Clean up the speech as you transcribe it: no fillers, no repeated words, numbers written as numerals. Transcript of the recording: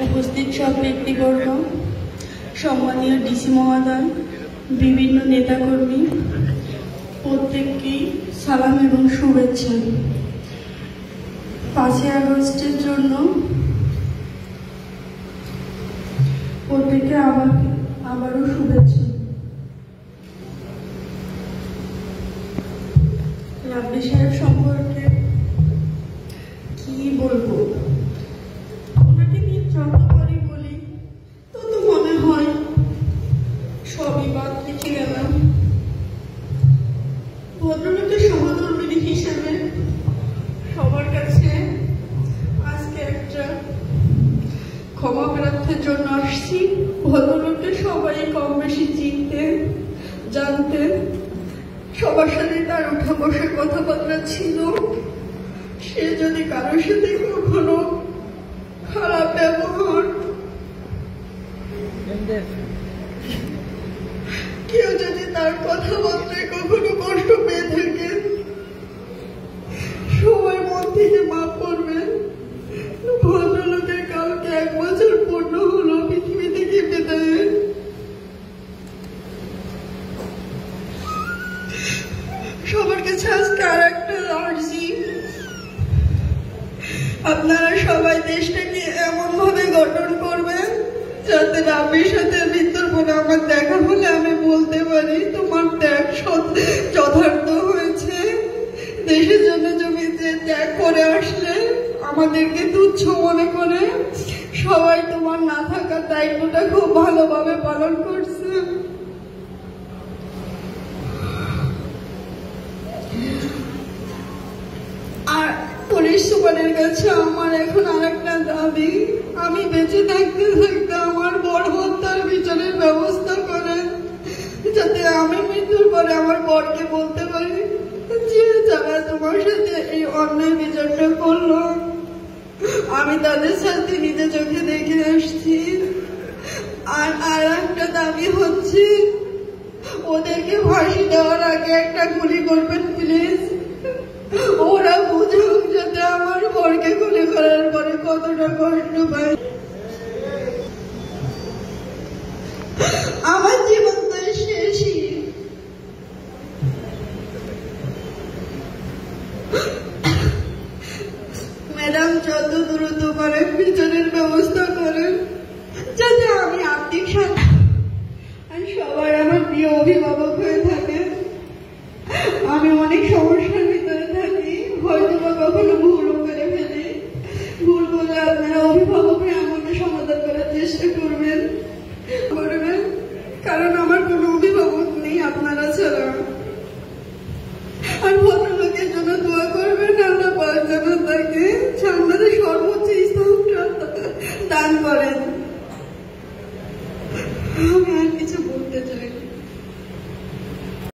উপস্থিত সব ব্যক্তিবর্গ, সম্মানীয় ডিসি মহোদয়, বিভিন্ন নেতাকর্মী, প্রত্যেককেই সালাম এবং শুভেচ্ছা। 5ই আগস্টের জন্য প্রত্যেককে আবারও শুভেচ্ছা। রাব্বি সাহেব সম্পর্কে কি বলবো, ওনাকে নিয়ে যতবারই বলি তত মনে হয় সবই বাদ রেখে গেলাম। ভদ্রলোকের সহধর্মিণী হিসেবে সবার কাছে আজকে একটা ক্ষমা প্রার্থনার জন্য আসছি। ভদ্রলোককে সবাই কম বেশি চিনতেন, জানতেন, সবার সাথে তার উঠা বসে কথাবার্তা ছিল। সে যদি কারোর সাথে কখনো খারাপ ব্যবহার, কেউ যদি তার কথাবার্তায় কখনো কষ্ট পেয়ে থাকে, সবাই মন থেকে মাফ করবেন। ভদ্রলোকের কালকে 1 বছর পূর্ণ হলো পৃথিবী থেকে বিদায়ের। সবার কাছে আজকে আর একটা আর্জি, আপনারা সবাই দেশটাকে এমন ভাবে গঠন করবেন যাতে রাব্বির সাথে মৃত্যুর পরে আমার দেখা হলে আমি বলতে পারি তোমার ত্যাগ যথার্থ হয়েছে। দেশের জন্য জমিতে ত্যাগ করে আসলে আমাদেরকে তুচ্ছ মনে করে সবাই তোমার না থাকার দায়িত্বটা খুব ভালোভাবে পালন করছে। আর পুলিশ সুপারের কাছে আমার এখন আর একটা দাবি, আমি বেঁচে থাকতে থাকতে আমার বর হত্যার বিচারের ব্যবস্থা করেন, যাতে আমি মৃত্যুর পরে আমার বরকে বলতে পারি যে যারা তোমার সাথে এই অন্যায় বিচারটা করলো আমি তাদের সাথে নিজে চোখে দেখে আসছি। আর একটা দাবি হচ্ছে ওদেরকে ফাঁসি দেওয়ার আগে একটা গুলি করবেন প্লিজ। ওরা বুঝুক যাতে আমার বরকে গুলি করার পরে কতটা কষ্ট পায়। আমার জীবন তো শেষই। ম্যাডাম যত দ্রুত করেন বিচারের ব্যবস্থা করেন যাতে আমি আর্থিক আর সবাই আমার প্রিয় অভিভাবক হয়ে থাকে। আমি অনেক সমস্যার ভিতরে থাকি, হয়তো বা কখনো ভুলও করে ফেলি। ভুল করলে আপনারা অভিভাবকরা আমাকে সমাধান করার চেষ্টা করবেন, কারণ আমার কোনো অভিভাবক নেই আপনারা ছাড়া। আর ভদ্রলোকের জন্য দোয়া করবেন, আল্লাহ পাক যেন তাকে জান্নাতের সর্বোচ্চ স্থানটা দান করেন। আমি আর কিছু বলতে চাই।